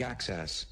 Music Access.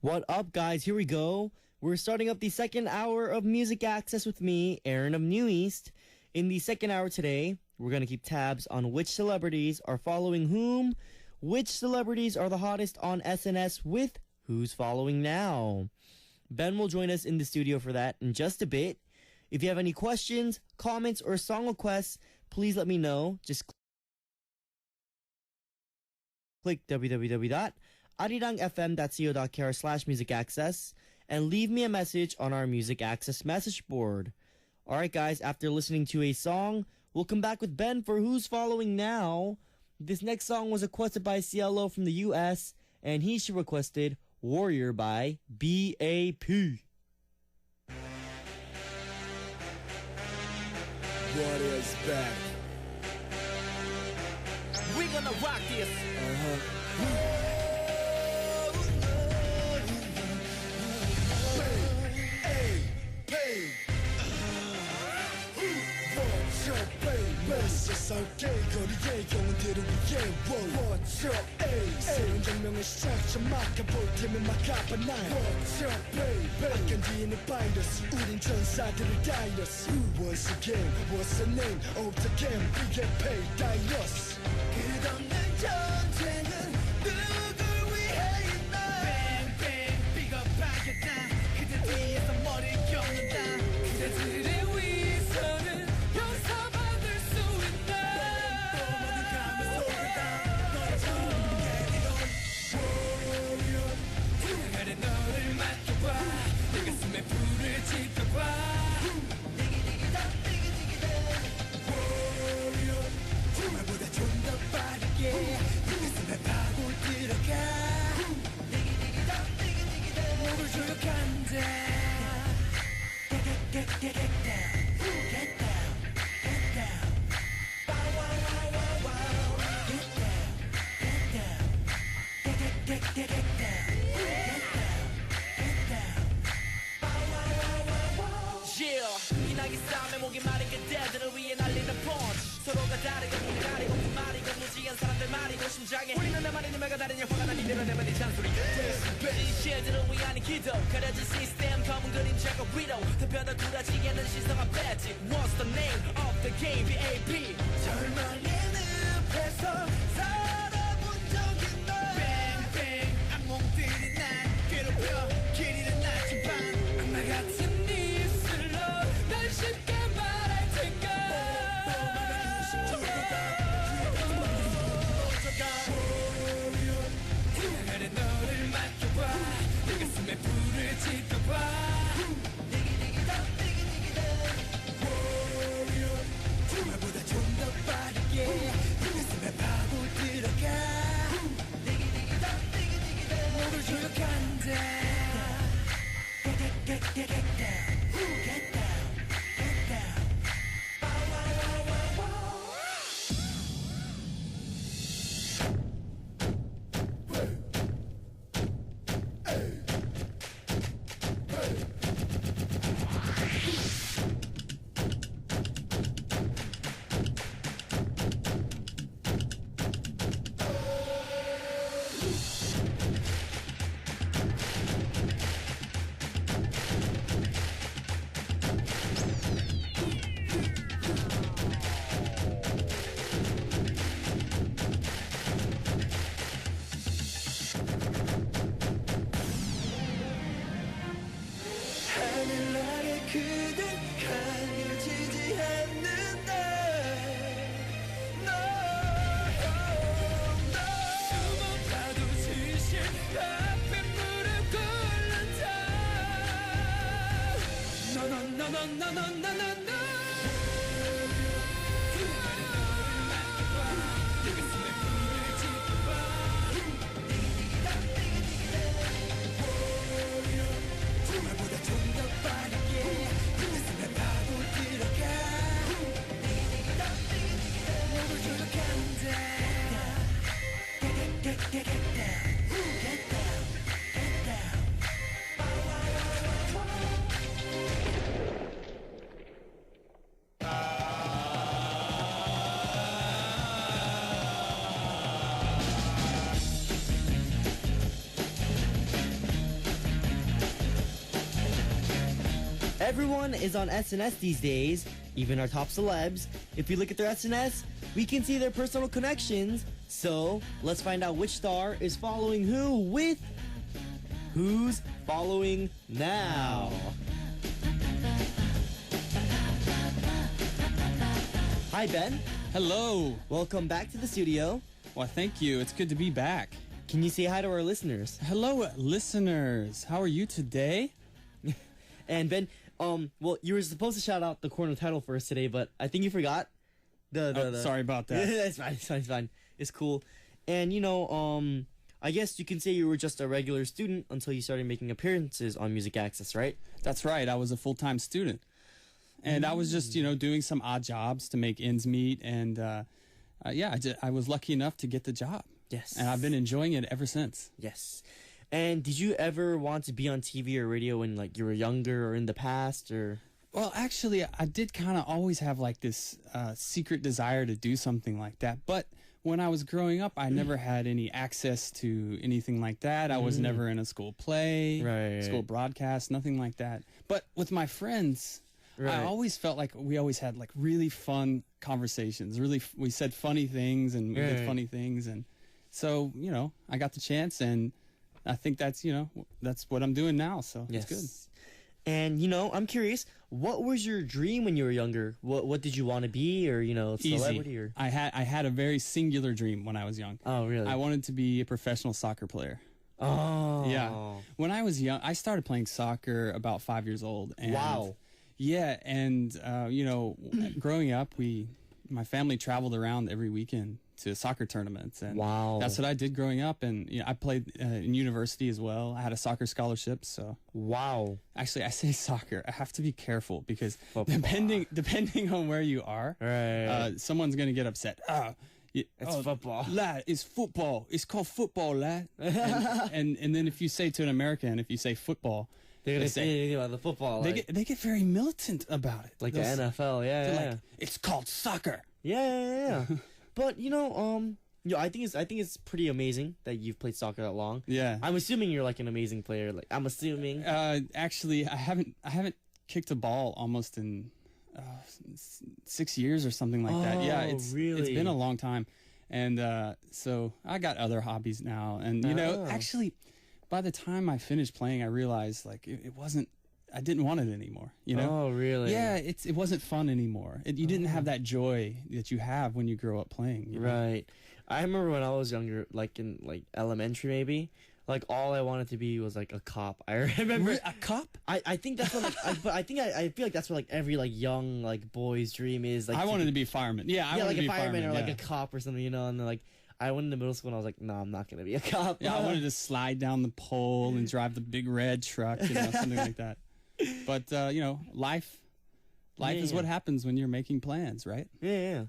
What up, guys? Here we go. We're starting up the second hour of Music Access with me, Aron of New East. In the second hour today, we're going to keep tabs on which celebrities are following whom, which celebrities are the hottest on SNS with who's following now. Ben will join us in the studio for that in just a bit. If you have any questions, comments, or song requests, please let me know. Just click www.arirangfm.co.kr/musicaccess and leave me a message on our Music Access message board. Alright guys, after listening to a song, we'll come back with Ben for Who's Following Now. This next song was requested by Cielo from the US, and he requested Warrior by BAP. Warrior's back. We gonna rock this. 거리의 영웅들을 위해 What's up, ayy 새로운 장면의 시작 저 막아볼 테면 막아봐 날 What's up, baby 안 견디는 바이러스 우린 전사들의 다이러스 Once again, what's the name of the game BAP 다이러스 끝없는 전쟁은 누굴 위해 있나 Bang bang 비겁하겠다 그대 뒤에서 머리를 껴는다 그대들의 위선은 용서받을 수 있나 모두 가면 소리다 너의 정의의 이런 너를 맡겨봐 내 가슴에 불을 지펴봐 정말보다 좀 더 빠르게 내 가슴에 파고 들어가 목을 조력한다 Get down, get down, get down, get down. Wow, wow, wow, wow, wow. Get down, get down, get down, get down. Wow, wow, wow, wow. Yeah, 이나기 싸움에 목이 마른 그대들을 위해 날리는 펀치. 서로가 다르고 우리 가리고 그 말이고 무지한 사람들 말이고 심장에 우리는 내 말이 내가 다르냐 화가 난 이대로 내면 네 잔소리. 진실들을 위한 기도 가려진 시스템 검은 그림자가 위로 대변을 굴하지 않는 신성한 배지. What's the name of the game? BAP. 절망의 늪에서 살아본 적 있나? Bang bang 악몽들이 날 괴롭혀 길이는 나지만 악마 같은 네 입술로 날 쉽게 말할 텐가? 그래 너를 맡겨봐 내 가슴에 불을 지펴봐 정말보다 좀 더 빠르게 내 가슴에 파고 들어가 목을 조력한다 Get down, get down, get down. Wow, wow, wow, wow, wow. 하늘나라 그댄 가려지지 않는다 숨어 파도 지신 앞에 무릎 꿇는다 너너너너너너너너 내 가슴에 불을 지펴봐 정말보다 좀 더 빠르게 내 가슴에 파고 들어가 목을 조력한다 Get down, get down, get down. Everyone is on SNS these days, even our top celebs. If we look at their SNS, we can see their personal connections. So let's find out which star is following who with Who's Following Now. Hi, Ben. Hello. Welcome back to the studio. Well, thank you. It's good to be back. Can you say hi to our listeners? Hello, listeners. How are you today? And Ben, well, you were supposed to shout out the corner title for us today, but I think you forgot. Sorry about that. It's fine. It's fine. It's cool. And I guess you can say you were just a regular student until you started making appearances on Music Access, right? That's right. I was a full-time student. And I was just, doing some odd jobs to make ends meet. And, I was lucky enough to get the job. Yes. And I've been enjoying it ever since. Yes. And did you ever want to be on TV or radio when, you were younger or in the past, or? Well, actually, I did kind of always have, this secret desire to do something like that. But when I was growing up, I never had any access to anything like that. I was never in a school play, Right. school broadcast, nothing like that. But with my friends, Right. I always felt like we always had, really fun conversations. We said funny things, and we Right. did funny things. And so, I got the chance, and I think that's what I'm doing now, so Yes. it's good. And, I'm curious, what was your dream when you were younger? What did you want to be, or, celebrity? Easy. Or? I had a very singular dream when I was young. Oh, really? I wanted to be a professional soccer player. Oh. Yeah. When I was young, I started playing soccer about 5 years old. And Wow. Yeah, and growing up, my family traveled around every weekend to soccer tournaments, and Wow. that's what I did growing up. And I played in university as well. I had a soccer scholarship, so Wow. actually, I say soccer. I have to be careful because Football. depending on where you are, Right. someone's gonna get upset. It's football. Lad, it's football. It's called football, lad. and then if you say to an American, if you say football, They're they going to say, say anything about the football. they get very militant about it. like the They'll s- NFL. Yeah, They're yeah. like, it's called soccer. Yeah. But, I think it's pretty amazing that you've played soccer that long. Yeah. I'm assuming you're an amazing player. I'm assuming. Actually, I haven't kicked a ball almost in 6 years or something like that. Yeah, Oh, it's really? been a long time, and so I got other hobbies now. And Oh. actually, by the time I finished playing, I realized it wasn't. I didn't want it anymore. Oh, really? Yeah, it wasn't fun anymore. You didn't have that joy that you have when you grow up playing. you know? Right. I remember when I was younger, in elementary maybe, all I wanted to be was a cop. I remember A cop? I think that's what I feel like that's what every young boy's dream is. I wanted to be a fireman. Yeah, I wanted to a be a fireman or yeah. a cop or something, and then I went into middle school and I was like, no, I'm not gonna be a cop. Yeah, I wanted to slide down the pole and drive the big red truck, something like that. But life is Yeah. what happens when you're making plans, right? Yeah.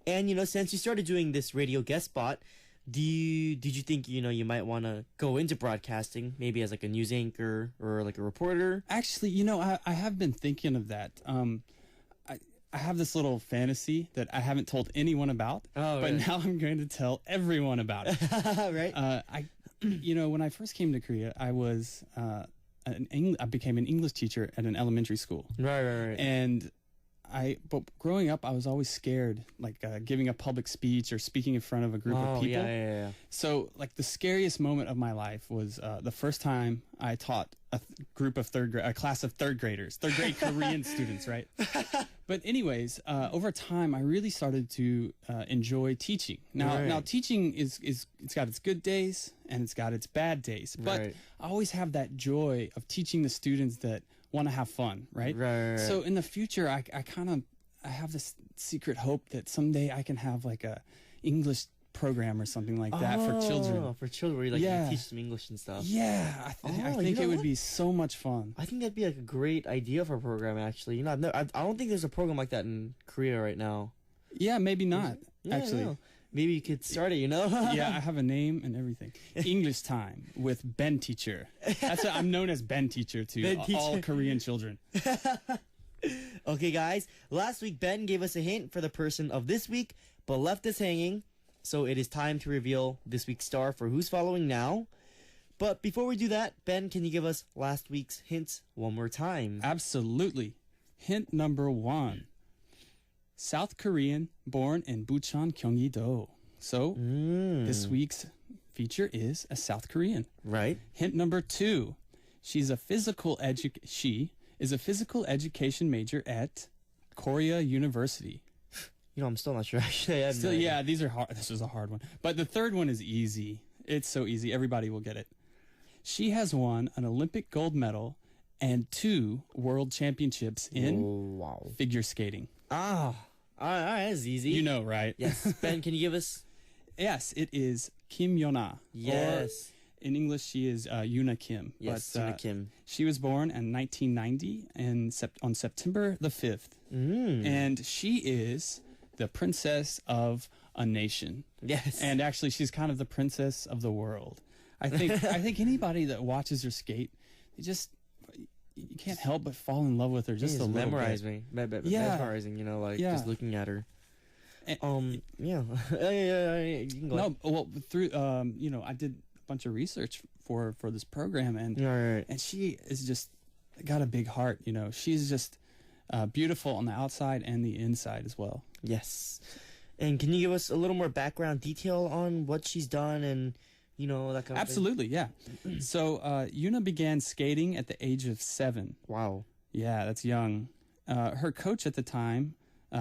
And since you started doing this radio guest spot, did you think you might want to go into broadcasting, maybe as a news anchor or a reporter? Actually, I have been thinking of that. I have this little fantasy that I haven't told anyone about, Oh, but really? now I'm going to tell everyone about it. Right? When I first came to Korea, I was I became an English teacher at an elementary school. Right. And but growing up, I was always scared, giving a public speech or speaking in front of a group of people. Yeah. So, the scariest moment of my life was the first time I taught a class of third grade Korean students, right? But anyways, over time, I really started to enjoy teaching. Now teaching it's got its good days and it's got its bad days. But Right. I always have that joy of teaching the students that want to have fun, right? Right. So in the future, I have this secret hope that someday I can have a English program or something like that for children. Oh, for children, where you Yeah. you teach them English and stuff. Yeah, I Oh, think you it know would what? be so much fun. I think that'd be a great idea for a program. Actually, I don't think there's a program like that in Korea right now. Yeah, maybe not, Yeah, actually. no. Maybe you could start it. Yeah, I have a name and everything. English time with Ben Teacher. That's what I'm known as Ben Teacher to Ben all Teacher. Korean children. Okay, guys. Last week, Ben gave us a hint for the person of this week, but left us hanging. So it is time to reveal this week's star for Who's Following Now. But before we do that, Ben, can you give us last week's hints one more time? Absolutely. Hint number 1. South Korean, born in Bucheon, Gyeonggi-do. So this week's feature is a South Korean. Right. Hint number 2. She is a physical education major at Korea University. You know, I'm still not sure. Actually, Still, yeah, these are hard. This is a hard one. But the third one is easy. It's so easy. Everybody will get it. She has won an Olympic gold medal and 2 world championships in figure skating. All right, that's easy. You know, right? Yes. Ben, can you give us? Yes, it is Kim Yona. Yes. Or in English, she is Yoona Kim. Yes, but, Yoona Kim. She was born in 1990 on September the 5th. And she is the princess of a nation. Yes. And actually, she's kind of the princess of the world. I think anybody that watches her skate, you can't help but fall in love with her just a little mesmerizing. bit. Mesmerizing, you know, like just looking at her. And, yeah. You can go ahead. Well, through I did a bunch of research for this program, and and she is just got a big heart. You know, she's just beautiful on the outside and the inside as well. Yes. And can you give us a little more background detail on what she's done and, you know, that kind of Absolutely, yeah. So Yoona began skating at the age of 7. Wow. Yeah, that's young. Her coach at the time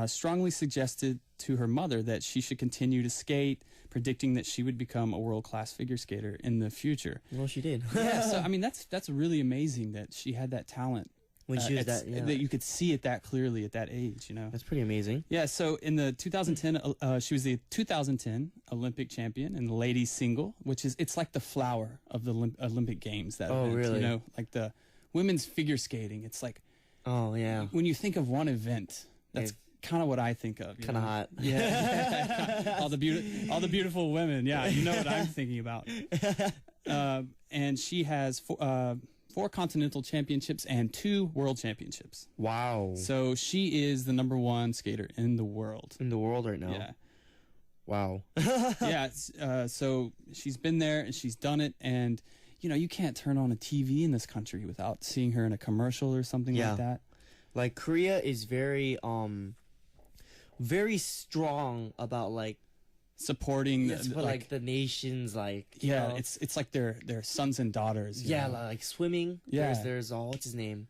strongly suggested to her mother that she should continue to skate, predicting that she would become a world-class figure skater in the future. Well, she did. Yeah, so I mean that's really amazing that she had that talent. When she was that you could see it that clearly at that age, you know. That's pretty amazing. Yeah, so in the 2010, she was the 2010 Olympic champion in the ladies single, it's like the flower of the Olympic Games. That event, really? You know, like the women's figure skating. It's like, oh yeah. When you think of one event, that's kind of what I think of. Kind of hot. Yeah. all the beautiful women. Yeah, you know what I'm thinking about. And she has 4 continental championships and 2 world championships. Wow. So she is the number 1 skater in the world. In the world right now. Yeah. Wow. Yeah. So she's been there and she's done it. And, you know, you can't turn on a TV in this country without seeing her in a commercial or something like that. Like Korea is very strong about like supporting the nations, like you yeah, know. it's like their sons and daughters. Yeah, know? Like swimming. Yeah, there's what's his name?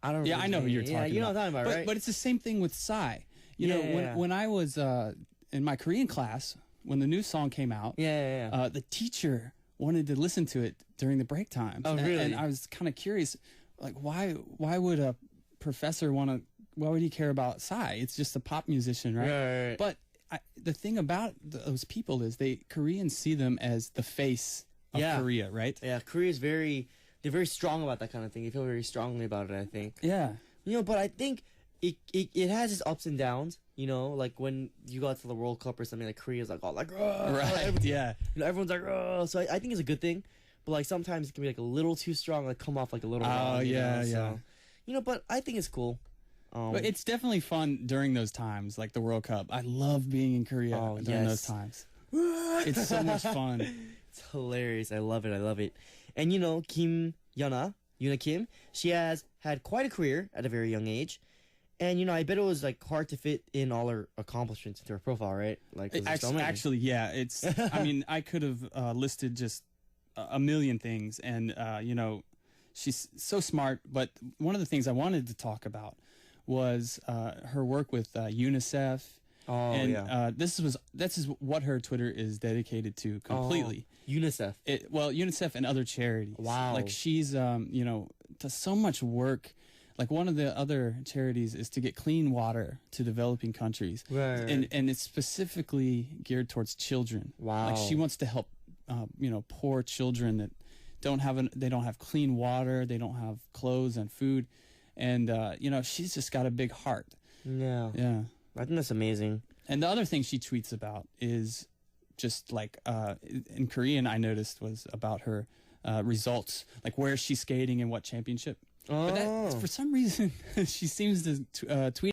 I don't. Yeah, I know who you're talking about. Yeah, you know what I'm talking about, right? But it's the same thing with Psy. You know, when I was in my Korean class, when the new song came out, the teacher wanted to listen to it during the break times. Oh, really? And I was kind of curious, like why would a professor why would he care about Psy? It's just a pop musician, right? Right. But the thing about those people is Koreans see them as the face of Korea, right? Yeah, Korea's they're very strong about that kind of thing. They feel very strongly about it, I think. Yeah. You know, but I think it has its ups and downs, you know, like when you go out to the World Cup or something, like Korea's like, oh, like, right, yeah. You know, everyone's like, oh, so I think it's a good thing, but like sometimes it can be like a little too strong, like come off like a little wrong. Oh, yeah, you know? So, you know, but I think it's cool. But it's definitely fun during those times, like the World Cup. I love being in Korea during those times. It's so much fun. It's hilarious. I love it. And you know, Yoona Kim, she has had quite a career at a very young age. And you know, I bet it was like hard to fit in all her accomplishments into her profile, right? Like actually, yeah. It's. I mean, I could have listed just a million things, and you know, she's so smart. But one of the things I wanted to talk about was her work with UNICEF. Oh, and, yeah. This is what her Twitter is dedicated to completely. UNICEF. UNICEF and other charities. Wow. Like she's you know, does so much work. Like one of the other charities is to get clean water to developing countries. Right. And it's specifically geared towards children. Wow. Like she wants to help you know, poor children that don't have clean water, they don't have clothes and food. And you know, she's just got a big heart. Yeah. I think that's amazing. And the other thing she tweets about is just like in Korean, I noticed was about her results, like where she's skating and what championship. But that, for some reason, she seems to tweet